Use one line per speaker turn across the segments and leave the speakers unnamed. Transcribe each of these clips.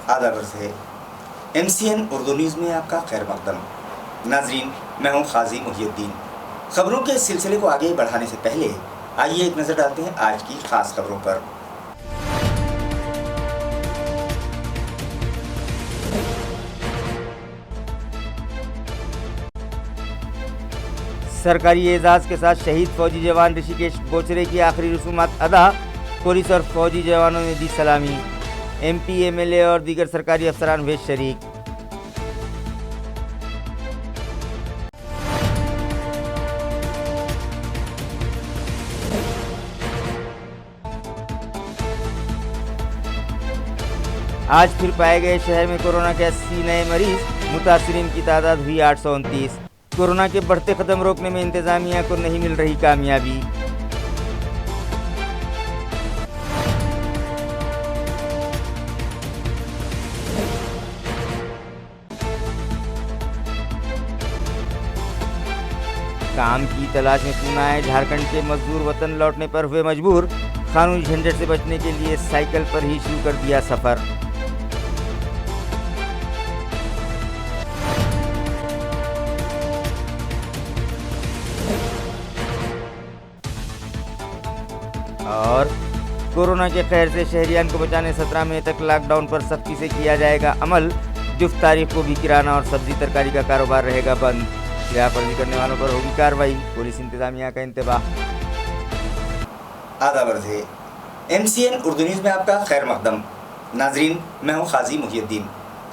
आदाब से MCN Urdu news में आपका खैर मकदम। नाजरीन, मैं हूं काजी मुहियुद्दीन। खबरों के सिलसिले को आगे बढ़ाने से पहले आइए एक नज़र डालते हैं आज की खास खबरों पर। सरकारी एजाज़ के साथ शहीद फौजी जवान ऋषिकेश बोचरे की आखिरी रसूमात अदा। पुलिस और फौजी जवानों ने दी सलामी। MP, MLA और दीगर सरकारी अफसरान हुए शरीक। आज फिर पाए गए शहर में कोरोना के 80 नए मरीज। मुतासरीन की तादाद हुई 829। कोरोना के बढ़ते कदम रोकने में इंतजामिया को नहीं मिल रही कामयाबी। काम की तलाश में पूना आए झारखंड के मजदूर वतन लौटने पर हुए मजबूर। कानूनी झंझट से बचने के लिए साइकिल पर ही शुरू कर दिया सफर। और कोरोना के कहर से शहरियान को बचाने 17 मई तक लॉकडाउन पर सख्ती से किया जाएगा अमल। जुफ्त तारीख को भी किराना और सब्जी तरकारी का कारोबार रहेगा बंद। खिलाफवर्जी करने वालों पर होगी कार्रवाई। पुलिस इंतजामिया का इंतबाह। आदाब से MCN उर्दू न्यूज़ में आपका खैर मकदम। नाजरीन, मैं हूं काजी मुहियुद्दीन।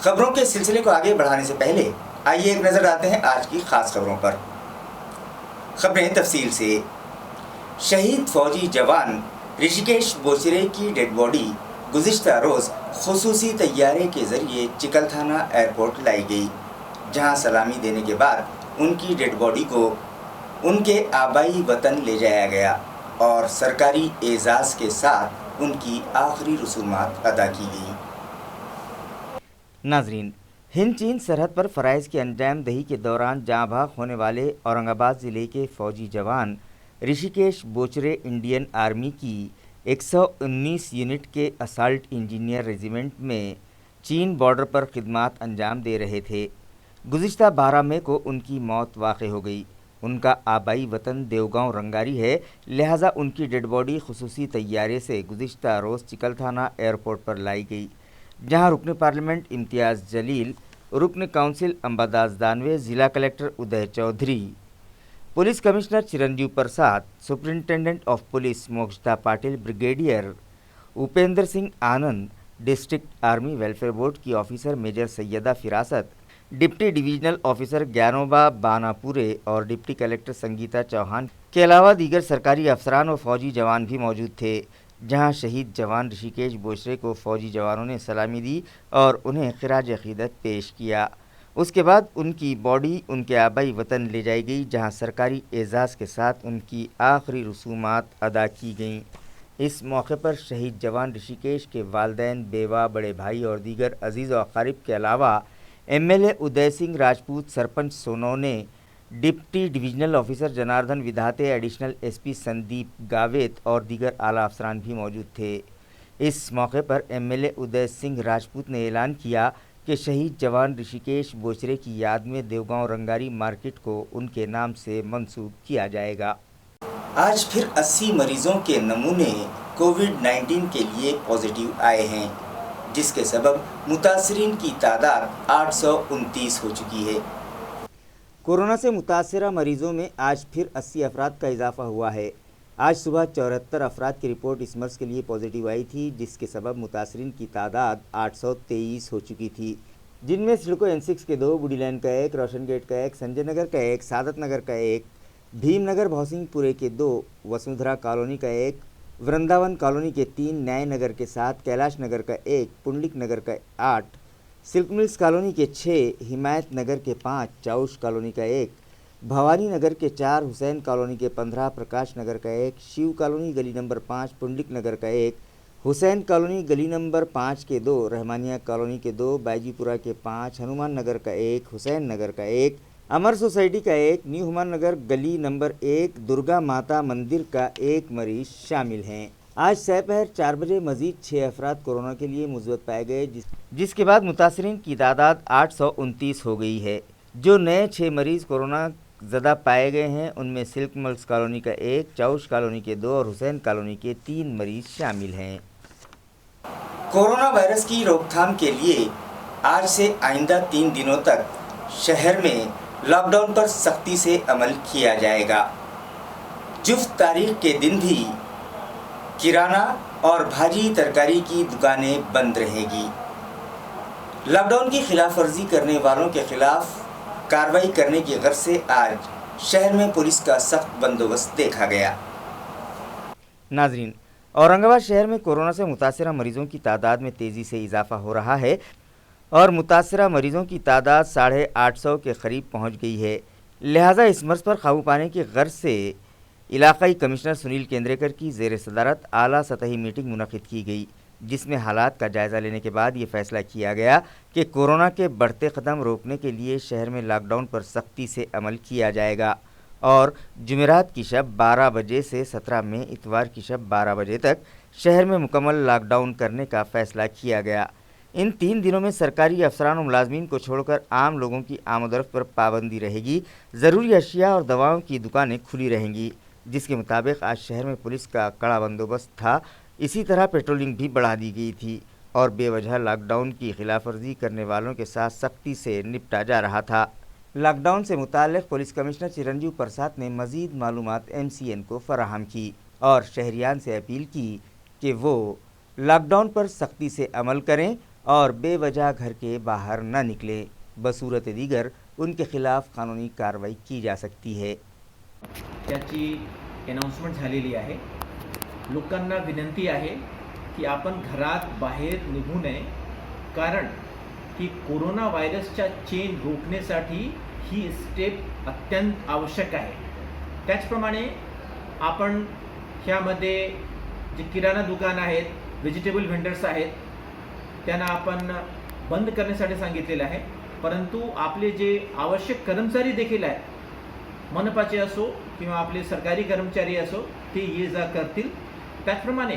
खबरों के सिलसिले को आगे बढ़ाने से पहले आइए एक नज़र डालते हैं आज की खास खबरों पर। खबरें तफसील से। शहीद फौजी जवान ऋषिकेश बोचरे की डेड बॉडी गुज़िश्ता रोज़ खुसूसी तैयारे के ज़रिए चिकलथाना एयरपोर्ट लाई गई, जहां सलामी देने के बाद उनकी डेड बॉडी को उनके आबाई वतन ले जाया गया और सरकारी एजाज़ के साथ उनकी आखिरी रसूमात अदा की गई। नाजरीन, हिंद चीन सरहद पर फ़राइज़ की अंजाम दही के दौरान जाँ भाग होने वाले औरंगाबाद ज़िले के फ़ौजी जवान ऋषिकेश बोचरे इंडियन आर्मी की 119 यूनिट के असाल्ट इंजीनियर रेजिमेंट में चीन बॉर्डर पर खिदमात अंजाम दे रहे थे। गुज़िश्ता 12 मई को उनकी मौत वाक़ हो गई। उनका आबाई वतन देवगांव रंगारी है, लिहाजा उनकी डेड बॉडी खुसूसी तैयारे से गुज़िश्ता रोज़ चिकलथाना एयरपोर्ट पर लाई गई, जहां रुकन पार्लियामेंट इम्तियाज़ जलील, रुकन काउंसिल अंबादास दानवे, ज़िला collector Uday Chaudhari, police commissioner Chiranjeev Prasad, superintendent of police Mokshada Patil, brigadier Upendra Singh Anand, district army welfare board की officer major Sayyada Firasat, deputy divisional officer Dnyanoba Banapure और डिप्टी कलेक्टर संगीता चौहान के अलावा दीगर सरकारी अफसरान और फौजी जवान भी मौजूद थे, जहां शहीद जवान ऋषिकेश बोचरे को फौजी जवानों ने सलामी दी और उन्हें खिराज अकीदत पेश किया। उसके बाद उनकी बॉडी उनके आबाई वतन ले जाई गई, जहां सरकारी एजाज़ के साथ उनकी आखिरी रसूमात अदा की गईं। इस मौके पर शहीद जवान ऋषिकेश के वालिदैन, बेवा, बड़े भाई और दीगर अजीज़ व अकारिब के अलावा MLA Uday Singh Rajput, sarpanch Sonaune, deputy divisional officer Janardan Vidhate, additional SP Sandeep Gavit और दीगर आला अफसरान भी मौजूद थे। इस मौके पर MLA उदय सिंह राजपूत ने ऐलान किया कि शहीद जवान ऋषिकेश बोचरे की याद में देवगांव रंगारी मार्केट को उनके नाम से मंसूब किया जाएगा। आज फिर 80 मरीजों के नमूने कोविड-19 के लिए पॉजिटिव आए हैं, जिसके सबब मुतासरीन की तादाद 829 हो चुकी है। कोरोना से मुतासरा मरीजों में आज फिर 80 अफराद का इजाफा हुआ है। आज सुबह 74 अफराद की रिपोर्ट इस मर्ज़ के लिए पॉजिटिव आई थी, जिसके सबब मुतासरीन की तादाद 823 हो चुकी थी, जिनमें सिडको N6 के 2, बुढ़ी लाइन का 1, रोशन गेट का 1, संजय नगर का 1, सादत नगर का 1, भीमनगर भौसिंगपुरे के 2, वसुंधरा कॉलोनी का 1, वृंदावन कॉलोनी के 3, न्याय नगर के 7, कैलाश नगर का 1, पुंडलिक नगर का 8, सिल्क मिल्स कॉलोनी के 6, हिमायत नगर के 5, चाउश कॉलोनी का 1, भवानी नगर के 4, हुसैन कॉलोनी के 15, प्रकाश नगर का 1, शिव कॉलोनी गली नंबर 5, पुंडलिक नगर का 1, हुसैन कॉलोनी गली नंबर 5 के 2, रहमानिया कॉलोनी के 2, बाईजीपुरा के 5, हनुमान नगर का 1, हुसैन नगर का 1, अमर सोसाइटी का 1, न्यू हुमान नगर गली नंबर 1, दुर्गा माता मंदिर का 1 मरीज शामिल हैं। आज दोपहर 4 बजे मजीद 6 अफराद कोरोना के लिए मुस्बत पाए गए, जिसके बाद मुतासरीन की तादाद 829 हो गई है। जो नए 6 मरीज़ कोरोना ज़दा पाए गए हैं उनमें सिल्क मल्स कॉलोनी का 1, चौश कॉलोनी के 2 और हुसैन कॉलोनी के 3 मरीज़ शामिल हैं। कोरोना वायरस की रोकथाम के लिए आज से आइंदा 3 दिनों तक शहर में लॉकडाउन पर सख्ती से अमल किया जाएगा। जुफ्त तारीख के दिन भी किराना और भाजी तरकारी की दुकानें बंद रहेगी। लॉकडाउन की खिलाफ वर्जी करने वालों के खिलाफ कार्रवाई करने की गर्ज से आज शहर में पुलिस का सख्त बंदोबस्त देखा गया। नाजरीन, औरंगाबाद शहर में कोरोना से मुतासरा मरीजों की तादाद में तेज़ी से इजाफा हो रहा है और मुतासरा मरीजों की तादाद 850 के करीब पहुंच गई है। लिहाजा इस मर्ज़ पर काबू पाने की गर्ज से इलाकाई कमिश्नर सुनील केंद्रेकर की ज़ेर सदारत आला सतही मीटिंग मुनक़िद की गई, जिसमें हालात का जायज़ा लेने के बाद ये फैसला किया गया कि कोरोना के बढ़ते कदम रोकने के लिए शहर में लॉकडाउन पर सख्ती से अमल किया जाएगा और जुमेरात की शब 12 बजे से 17 मई इतवार की शब 12 बजे तक शहर में मुकम्मल लॉकडाउन करने का फ़ैसला किया गया। इन 3 दिनों में सरकारी अफसरान और मुलाजमीन को छोड़कर आम लोगों की आमदरफ्त पर पाबंदी रहेगी। ज़रूरी अशिया और दवाओं की दुकानें खुली रहेंगी, जिसके मुताबिक आज शहर में पुलिस का कड़ा बंदोबस्त था। इसी तरह पेट्रोलिंग भी बढ़ा दी गई थी और बेवजह लॉकडाउन की खिलाफवर्जी करने वालों के साथ सख्ती से निपटा जा रहा था। लॉकडाउन से मुताल्लिक़ पुलिस कमिश्नर चिरंजीव प्रसाद ने मज़ीद मालूमात MCN को फराहम की और शहरियान से अपील की कि वो लॉकडाउन पर सख्ती से अमल करें और बेवजह घर के बाहर न निकलें। बसूरत दीगर उनके खिलाफ कानूनी कार्रवाई की जा सकती है।
त्याची अनाउन्समेंट झालेली आहे। लोकांना विनंती आहे की आपण घरात बाहेर निघू नये, कारण की कोरोना व्हायरसच्या चेन रोखण्यासाठी ही स्टेप अत्यंत आवश्यक आहे। त्याचप्रमाणे आपण ह्यामध्ये जे किराणा दुकान आहेत, व्हेजिटेबल व्हेंडर्स आहेत, त्यांना आपण बंद करण्यासाठी सांगितलेलं आहे, परंतु आपले जे आवश्यक कर्मचारी देखील आहेत, मनपाचे असो किंवा आपले सरकारी कर्मचारी असो, ते ये जा करतील। त्याचप्रमाणे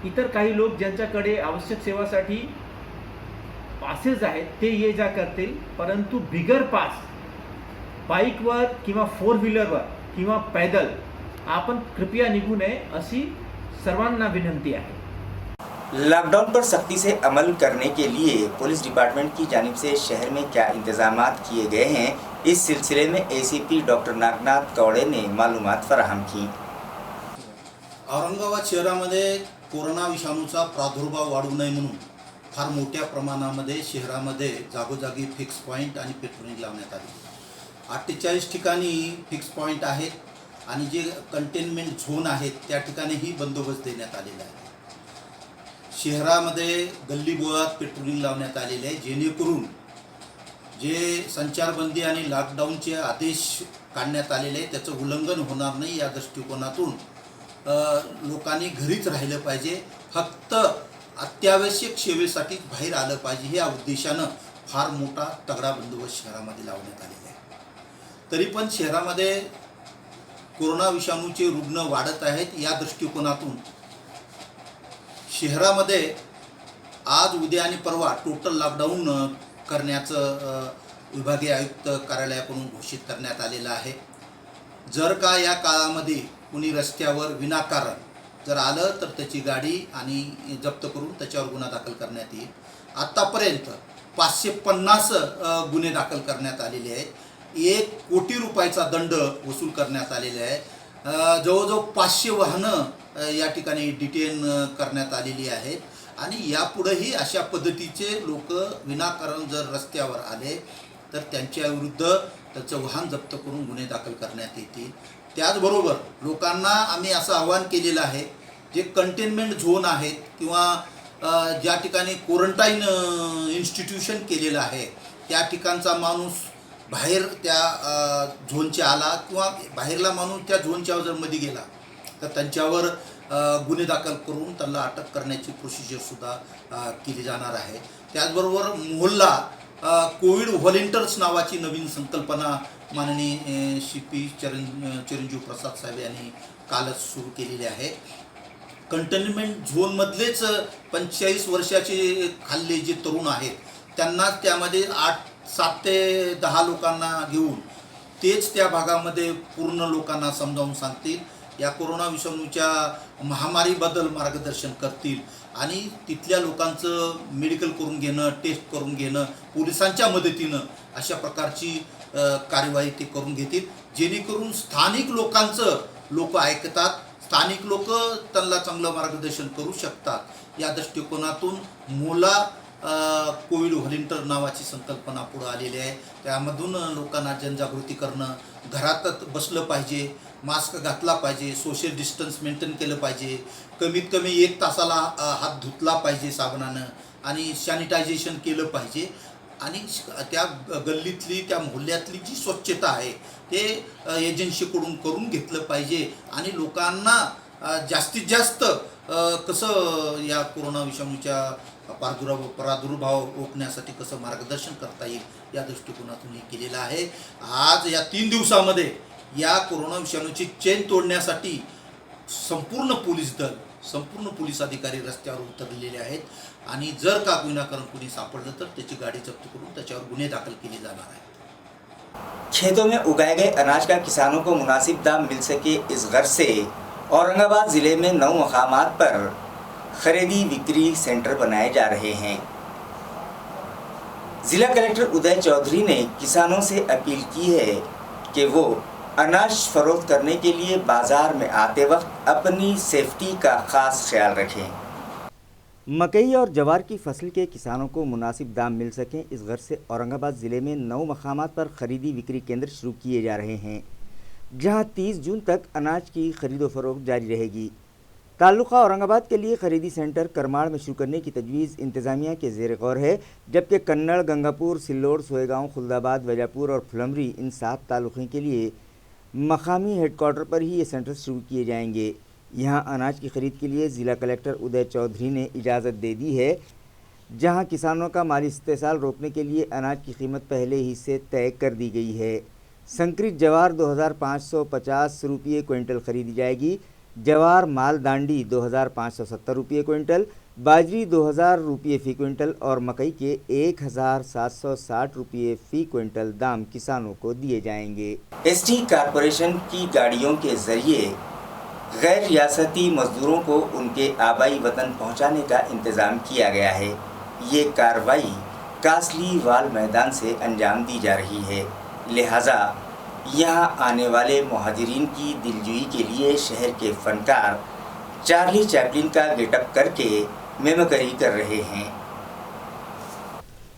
इतर काही लोक ज्यांच्याकडे आवश्यक सेवासाठी पासेस आहेत ते ये जा करतील, परंतु बिगर पास बाईकवर किंवा 4 व्हीलरवर किंवा पैदल आपण कृपया निघू नये अशी सर्वांना विनंती आहे।
लॉकडाउन पर सख्ती से अमल करने के लिए पुलिस डिपार्टमेंट की जानिब से शहर में क्या इंतजामात किए गए हैं, इस सिलसिले में ACP डॉक्टर नागनाथ कौड़े ने मालूमात फराहम की।
औरंगाबाद शहरामध्ये कोरोना विषाणूचा प्रादुर्भाव वाढू नये म्हणून फार मोठ्या प्रमाणामध्ये शहरामध्ये जागोजागी फिक्स पॉईंट आणि पेट्रोलिंग लावण्यात आली। 48 ठिकाणी फिक्स पॉईंट आहेत आणि जे कंटेनमेंट झोन आहेत त्या ठिकाणीही बंदोबस्त देण्यात आलेला आहे। शहरामध्ये गल्लीबोळात पेट्रोलिंग लावण्यात आलेले आहे, जेणेकरून जे संचारबंदी आणि लॉकडाऊनचे आदेश काढण्यात आलेले आहे त्याचं उल्लंघन होणार नाही या दृष्टिकोनातून लोकांनी घरीच राहिलं पाहिजे, फक्त अत्यावश्यक सेवेसाठी बाहेर आलं पाहिजे या उद्देशानं फार मोठा तगडा बंदोबस्त शहरामध्ये लावण्यात आलेला आहे। तरी पण शहरामध्ये कोरोना विषाणूचे रुग्ण वाढत आहेत, या दृष्टिकोनातून शहरामध्ये आज उद्या आणि परवा टोटल लॉकडाऊन करण्याचं विभागीय आयुक्त कार्यालयाकडून घोषित करण्यात आलेलं आहे। जर का या काळामध्ये कुणी रस्त्यावर विनाकारण जर आलं तर त्याची गाडी आणि जप्त करून त्याच्यावर गुन्हा दाखल करण्यात येईल। आतापर्यंत 550 गुन्हे दाखल करण्यात आलेले आहेत। 1 कोटी रुपयाचा दंड वसूल करण्यात आलेला आहे। जवळजवळ 500 वाहनं या ठिकाणी डिटेन करण्यात आलेली आहेत आणि यापुढेही अशा पद्धतीचे लोक विनाकारण जर रस्त्यावर आले तर त्यांच्या विरुद्ध त्याचं वाहन जप्त करून गुन्हे दाखल करण्यात येतील। त्याचबरोबर लोकांना आम्ही असं आवाहन केलेलं आहे, जे कंटेनमेंट झोन आहेत किंवा ज्या ठिकाणी क्वारंटाईन इन्स्टिट्यूशन केलेलं आहे त्या ठिकाणचा माणूस बाहेर त्या झोनच्या आला किंवा बाहेरला माणूस त्या झोनच्या जर मध्ये गेला तर त्यांच्यावर गुन्हे दाखल करून त्यांना अटक करण्याची प्रोसिजरसुद्धा केली जाणार आहे। त्याचबरोबर मोहल्ला कोविड व्हॉलेंटियर्स नावाची नवीन संकल्पना माननीय CP चिरंजीव प्रसाद साहेब यांनी कालच सुरू केलेली आहे. कंटेनमेंट झोनमधलेच 45 वर्षाचे खाल्ले जे तरुण आहेत त्यांना त्यामध्ये 7 ते 10 लोकांना घेऊन तेच त्या भागामध्ये पूर्ण लोकांना समजावून सांगतील, या कोरोना विषाणूच्या महामारीबद्दल मार्गदर्शन करतील आणि तिथल्या लोकांचं मेडिकल करून घेणं, टेस्ट करून घेणं, पोलिसांच्या मदतीनं अशा प्रकारची कार्यवाही ते करून घेतील, जेणेकरून स्थानिक लोकांचं लोक ऐकतात, स्थानिक लोक त्यांना चांगलं मार्गदर्शन करू शकतात. या दृष्टिकोनातून मोला कोविड व्हॉलेंटियर नावाची संकल्पना पुढे आलेली आहे. त्यामधून लोकांना जनजागृती करणं, घरातच बसलं पाहिजे, मास्क घातला पाहिजे, सोशल डिस्टन्स मेंटेन केलं पाहिजे, कमीत कमी 1 तासाला हात धुतला पाहिजे साबणानं आणि सॅनिटायझेशन केलं पाहिजे आणि त्या गल्लीतली त्या मोहल्ल्यातली जी स्वच्छता आहे ते एजन्सीकडून करून घेतलं पाहिजे आणि लोकांना जास्तीत जास्त कसं या कोरोना विषाणूच्या प्रादुर्भाव रोखण्यासाठी कसं मार्गदर्शन करता येईल या दृष्टिकोनातून हे केलेलं आहे. आज या 3 दिवसामध्ये या कोरोना विषाणूची चेन तोडण्यासाठी संपूर्ण पोलीस दल, संपूर्ण पोलीस अधिकारी रस्त्यावर उतरलेले आहेत आणि जर का कुणी सापडलं तर त्याची गाडी जप्त करून त्याच्यावर गुन्हे दाखल केले जाणार आहे.
खेतों में उगाए गए अनाज का किसानों को मुनासिब दाम मिल सके, इस गर्ज से औरंगाबाद जिले में 9 मकामात पर खरीदी बिक्री सेंटर बनाए जा रहे हैं. जिला कलेक्टर उदय चौधरी ने किसानों से अपील की है कि वो अनाज फरोख्त करने के लिए बाजार में आते वक्त अपनी सेफ्टी का खास ख्याल रखें. मकई और जवार की फसल के किसानों को मुनासिब दाम मिल सकें, इस गर्ज से औरंगाबाद ज़िले में 9 मकामात पर खरीदी बिक्री केंद्र शुरू किए जा रहे हैं, जहां 30 जून तक अनाज की खरीदो फरोख्त जारी रहेगी. ताल्लुका औरंगाबाद के लिए खरीदी सेंटर करमाड़ में शुरू करने की तजवीज़ इंतज़ामिया के ज़ेर गौर है, जबकि कन्नड़, गंगापुर, सिल्लोड, सोएगांव, खुलदाबाद, वजापुर और फुलमरी इन 7 तालुकों के लिए मकामी हेडक्वार्टर पर ही ये सेंटर शुरू किए जाएंगे. यहाँ अनाज की ख़रीद के लिए ज़िला कलेक्टर उदय चौधरी ने इजाज़त दे दी है, जहाँ किसानों का माली इस्तेसाल रोकने के लिए अनाज की कीमत पहले ही से तय कर दी गई है. संकरित जवार 2550 रुपये क्विंटल खरीदी जाएगी. जवार माल दांडी 2570 रुपये क्विंटल, बाजरी 2000 रुपये फ़ी क्विंटल और मकई के 1760 रुपये फ़ी क्विंटल दाम किसानों को दिए जाएंगे. एसटी कॉरपोरेशन की गाड़ियों के ज़रिए गैर रियासती मज़दूरों को उनके आबाई वतन पहुंचाने का इंतज़ाम किया गया है. ये कार्रवाई कासली वाल मैदान से अंजाम दी जा रही है, लिहाजा यहाँ आने वाले मुहाजिरीन की दिलजोई के लिए शहर के फनकार चार्ली चैपलिन का गेटअप करके मेमकरी कर रहे हैं.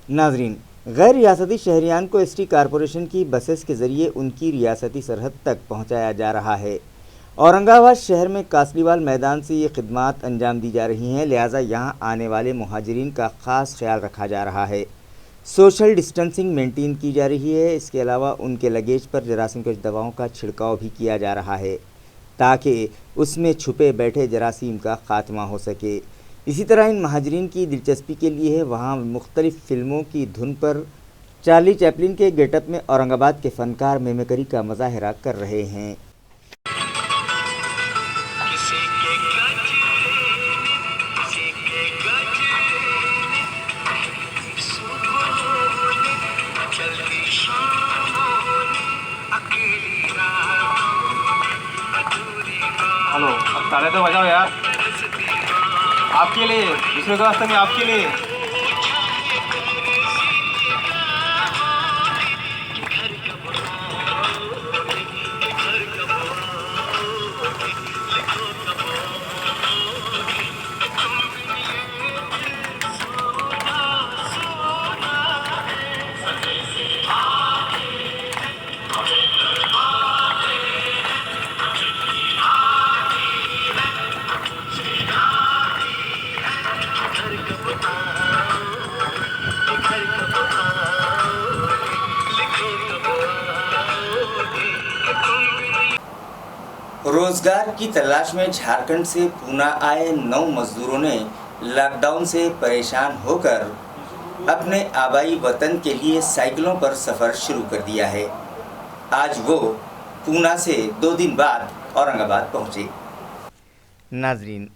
नाजरीन, गैर रियासती शहरियान को एसटी कॉरपोरेशन की बसेस के ज़रिए उनकी रियासती सरहद तक पहुँचाया जा रहा है. औरंगाबाद शहर में कासलीवाल मैदान से ये खिदमात अंजाम दी जा रही हैं, लिहाजा यहाँ आने वाले मुहाजिरीन का ख़ास ख्याल रखा जा रहा है. सोशल डिस्टेंसिंग मेंटेन की जा रही है. इसके अलावा उनके लगेज पर जरासीम कश दवाओं का छिड़काव भी किया जा रहा है, ताकि उसमें छुपे बैठे जरासीम का ख़ात्मा हो सके. इसी तरह इन महाजरीन की दिलचस्पी के लिए वहाँ मुख्तलिफ़ फ़िल्मों की धुन पर चार्ली चैपलिन के गेटअप में औरंगाबाद के फ़नकार मेमकरी का मुजाहरा कर रहे हैं.
हेलो, अब ताले तो बजाओ यार, आपके लिए, दूसरे का वास्ते नहीं, आपके लिए.
रोजगार की तलाश में झारखंड से पूना आए 9 मजदूरों ने लॉकडाउन से परेशान होकर अपने आबाई वतन के लिए साइकिलों पर सफ़र शुरू कर दिया है. आज वो पूना से 2 दिन बाद औरंगाबाद पहुंचे। नाजरीन,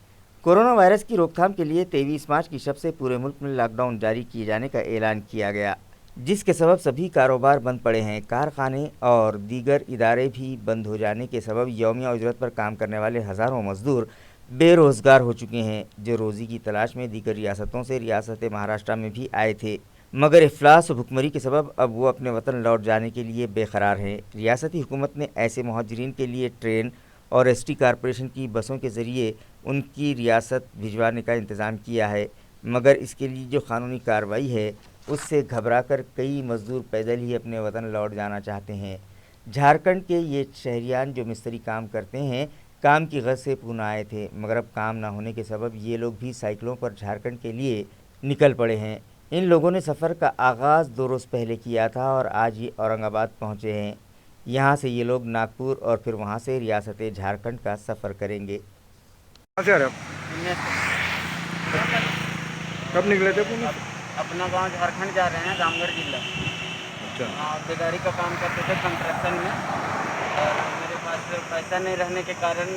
कोरोना वायरस की रोकथाम के लिए 23 मार्च की शब से पूरे मुल्क में लॉकडाउन जारी किए जाने का ऐलान किया गया, जिसके सबब सभी कारोबार बंद पड़े हैं। कारखाने और दीगर इदारे भी बंद हो जाने के सबब यौमिया उजरत पर काम करने वाले हज़ारों मजदूर बेरोज़गार हो चुके हैं, जो रोज़ी की तलाश में दीगर रियासतों से रियासत महाराष्ट्र में भी आए थे, मगर इफलास और भुखमरी के सबब अब वो अपने वतन लौट जाने के लिए बेकरार हैं। रियासती हुकूमत ने ऐसे मुहाजिरीन के लिए ट्रेन और एसटी कॉरपोरेशन की बसों के ज़रिए उनकी रियासत भिजवाने का इंतज़ाम किया है, मगर इसके लिए जो कानूनी कार्रवाई है उससे घबराकर कई मज़दूर पैदल ही अपने वतन लौट जाना चाहते हैं। झारखंड के ये शहरियान जो मिस्त्री काम करते हैं, काम की गरज से पूना आए थे, मगर अब काम ना होने के सबब ये लोग भी साइकिलों पर झारखंड के लिए निकल पड़े हैं। इन लोगों ने सफ़र का आगाज़ 2 रोज़ पहले किया था और आज ये औरंगाबाद पहुँचे हैं। यहाँ से ये लोग नागपुर और फिर वहाँ से रियासत झारखंड का सफ़र करेंगे।
कहाँ से आ रहे हो आप? कब निकले थे पुणे?
अपना गांव झारखंड जा रहे हैं, रामगढ़ जिला।
अच्छा।
बेगारी का काम करते थे कंस्ट्रक्शन में, और मेरे पास पैसा नहीं रहने के कारण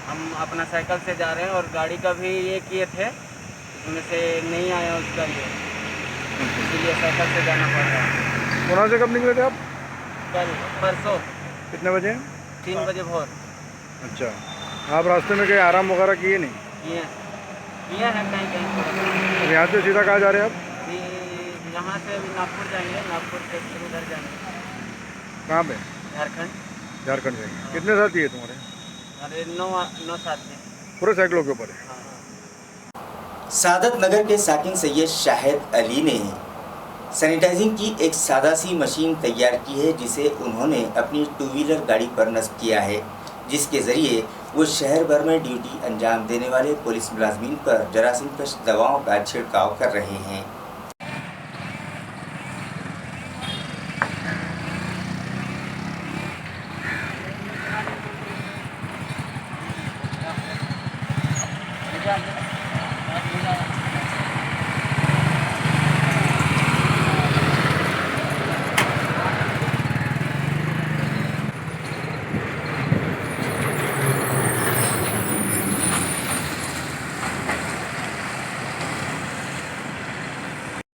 हम अपना साइकिल से जा रहे हैं, और गाड़ी का भी ये किए थे, उसमें से नहीं आया उसका ये, इसलिए साइकिल से जाना पड़ रहा है।
पुणे से कब निकले थे आप?
कल परसों
कितने बजे?
3 बजे भोर।
अच्छा, आप रास्ते में कहीं आराम वगैरह किए नहीं?
किए हैं कहीं कहीं।
अब यहाँ से सीधा कहाँ जा रहे हैं आप?
यहाँ से नागपुर जाएंगे, नागपुर से फिर उधर जाएंगे।
कहाँ पे?
झारखंड।
झारखंड जाएंगे। कितने साथी है तुम्हारे?
अरे 9 साथी।
पूरे साइकिलों के ऊपर है?
हाँ।
सादत नगर के साकिन सैयद शाहिद अली ने सैनिटाइजिंग की एक सादा सी मशीन तैयार की है, जिसे उन्होंने अपनी 2 व्हीलर गाड़ी पर नस्ब किया है, जिसके ज़रिए वो शहर भर में ड्यूटी अंजाम देने वाले पुलिस मुलाजमीन पर जरासीम कश दवाओं का छिड़काव कर रहे हैं।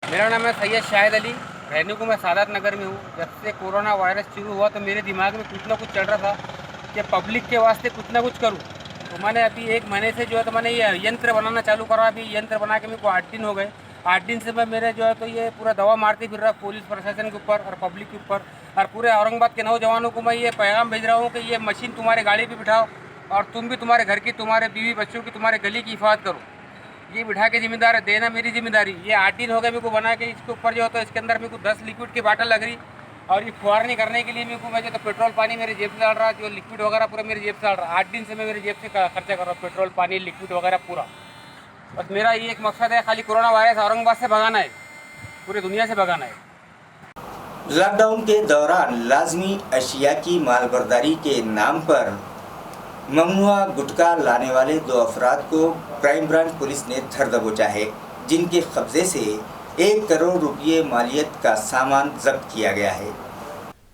मेरा नाम है सैयद शाहिद अली, रहने को मैं सादत नगर में हूँ। जब से कोरोना वायरस शुरू हुआ तो मेरे दिमाग में कुछ ना कुछ चल रहा था कि पब्लिक के वास्ते कुछ ना कुछ करूँ। तो मैंने अभी 1 महीने से जो है तो मैंने ये यंत्र बनाना चालू करा। अभी यंत्र बना के मेरे को 8 दिन हो गए। 8 दिन से मैं मेरे जो है तो ये पूरा दवा मारते फिर रहा पुलिस प्रशासन के ऊपर और पब्लिक के ऊपर, और पूरे औरंगाबाद के नौजवानों को मैं ये पैगाम भेज रहा हूँ कि ये मशीन तुम्हारे गाड़ी पर बिठाओ, और तुम भी तुम्हारे घर की, तुम्हारे बीवी बच्चों की, तुम्हारे गली की हिफाजत करो। ये बिठा के जिम्मेदार है, देना मेरी जिम्मेदारी। ये 8 दिन हो गए मेरे को बना के। इसके ऊपर जो है तो इसके अंदर मेरे को 10 लिक्विड की बाटल लग रही, और ये फुहारनी करने के लिए मेरे को मैं जो तो पेट्रोल पानी मेरे जेब से डाल रहा, जो लिक्विड वगैरह पूरा मेरे जेब से डाल रहा। 8 दिन से मैं मेरे जेब से खर्चा कर रहा हूँ, पेट्रोल पानी लिक्विड वगैरह पूरा। बस मेरा ये एक मकसद है, खाली कोरोना वायरस औरंगाबाद से भगाना है, पूरी दुनिया से भगाना है।
लॉकडाउन के दौरान लाजमी अशिया की मालबर्दारी के नाम पर ममनुआ गुटखा लाने वाले 2 अफराद को क्राइम ब्रांच पुलिस ने धर दबोचा है, जिनके कब्जे से 1 करोड़ रुपये मालियत का सामान जब्त किया गया है।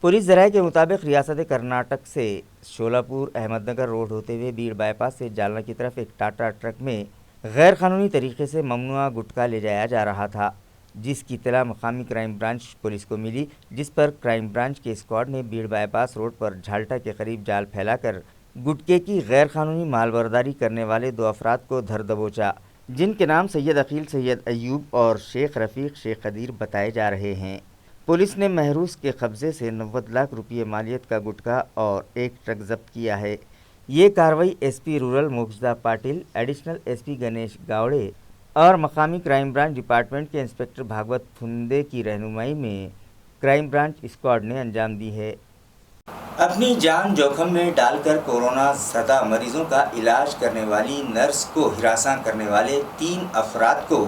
पुलिस ज़राए के मुताबिक रियासत कर्नाटक से शोलापुर अहमदनगर रोड होते हुए बीड़ बाईपास से जालना की तरफ एक टाटा ट्रक में गैर कानूनी तरीके से ममनुआ गुटखा ले जाया जा रहा था, जिसकी इत्तला मकामी क्राइम ब्रांच पुलिस को मिली, जिस पर क्राइम ब्रांच के स्क्वाड ने बीड़ बाईपास रोड पर झाल्टा के करीब जाल फैलाकर गुटके की गैर कानूनी मालबर्दारी करने वाले 2 अफराद को धर दबोचा, जिनके नाम सैयद अकील, सैयद अयूब और शेख रफ़ीक, शेख कदीर बताए जा रहे हैं। पुलिस ने महरूस के कब्जे से 90 लाख रुपये मालियत का गुटखा और एक ट्रक जब्त किया है। ये कार्रवाई SP rural Mokshada Patil, additional SP Ganesh Gawade और मकामी क्राइम ब्रांच डिपार्टमेंट के इंस्पेक्टर भागवत फुंदे की रहनुमाई में क्राइम ब्रांच स्क्वाड ने अंजाम दी है। अपनी जान जोखिम में डालकर कोरोना ज़दा मरीजों का इलाज करने वाली नर्स को हिरासत करने वाले 3 अफराद को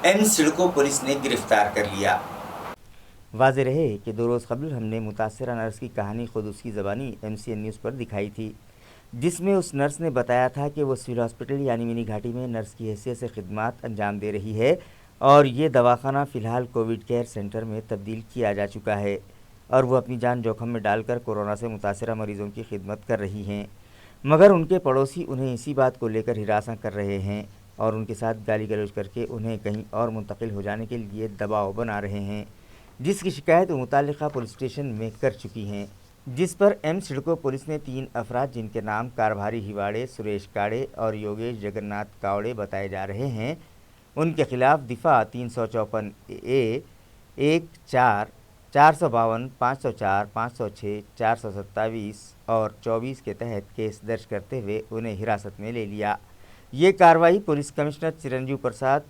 एम सिडको पुलिस ने गिरफ्तार कर लिया। वाज़ेह रहे कि 2 रोज़ कबल हमने मुतासरा नर्स की कहानी खुद उसकी ज़बानी MCN न्यूज़ पर दिखाई थी, जिसमें उस नर्स ने बताया था कि वो सिविल हॉस्पिटल यानी मिनी घाटी में नर्स की हैसियत से खिदमत अंजाम दे रही है और ये दवाखाना फ़िलहाल कोविड केयर सेंटर में तब्दील किया जा चुका है। और वो अपनी जान जोखिम में डालकर कोरोना से मुतासरा मरीजों की खिदमत कर रही हैं, मगर उनके पड़ोसी उन्हें इसी बात को लेकर हिरासा कर रहे हैं और उनके साथ गाली गलौज करके उन्हें कहीं और मुंतकिल हो जाने के लिए दबाव बना रहे हैं, जिसकी शिकायत वो मुताल्लिका पुलिस स्टेशन में कर चुकी हैं। जिस पर एम सिडको पुलिस ने 3 अफराद जिनके नाम कारभारी हिवाड़े, सुरेश काड़े और योगेश जगन्नाथ कावड़े बताए जा रहे हैं, उनके खिलाफ दिफा 354 ए 1-4, 452, 504, 506, 427 और 24 के तहत केस दर्ज करते हुए उन्हें हिरासत में ले लिया। ये कार्रवाई पुलिस कमिश्नर चिरंजीव प्रसाद,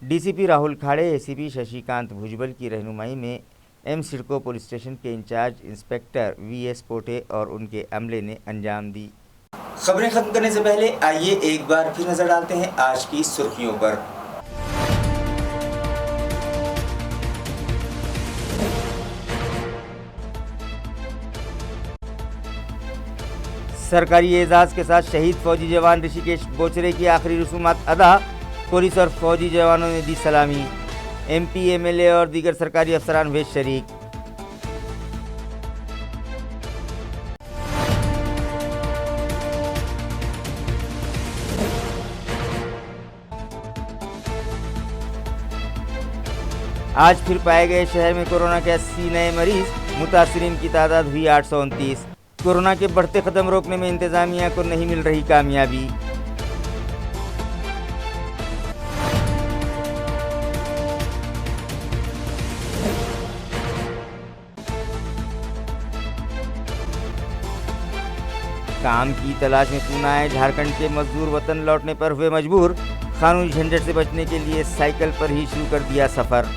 डीसीपी राहुल खाड़े, एसीपी शशिकांत भुजबल की रहनुमाई में एम सिडको पुलिस स्टेशन के इंचार्ज इंस्पेक्टर वीएस पोटे और उनके अमले ने अंजाम दी। खबरें खत्म करने से पहले आइए एक बार फिर नजर डालते हैं आज की सुर्खियों पर। सरकारी एजाज़ के साथ शहीद फौजी जवान ऋषिकेश बोचरे की आखिरी रसूमात अदा, पुलिस और फौजी जवानों ने दी सलामी। एमपी, एमएलए और दीगर सरकारी अफसरान हुए शरीक। आज फिर पाए गए शहर में कोरोना के 80 नए मरीज, मुतासरीन की तादाद हुई 829। कोरोना के बढ़ते कदम रोकने में इंतजामिया को नहीं मिल रही कामयाबी। काम की तलाश में पूना आए झारखंड के मजदूर वतन लौटने पर हुए मजबूर, कानूनी झंझट से बचने के लिए साइकिल पर ही शुरू कर दिया सफर।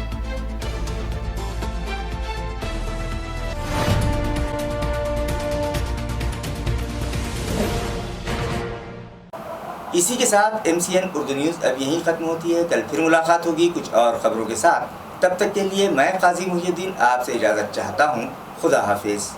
इसी के साथ MCN उर्दू न्यूज़ अब यहीं खत्म होती है। कल फिर मुलाकात होगी कुछ और खबरों के साथ। तब तक के लिए मैं काजी मुहिउद्दीन आपसे इजाज़त चाहता हूँ। खुदा हाफिज़।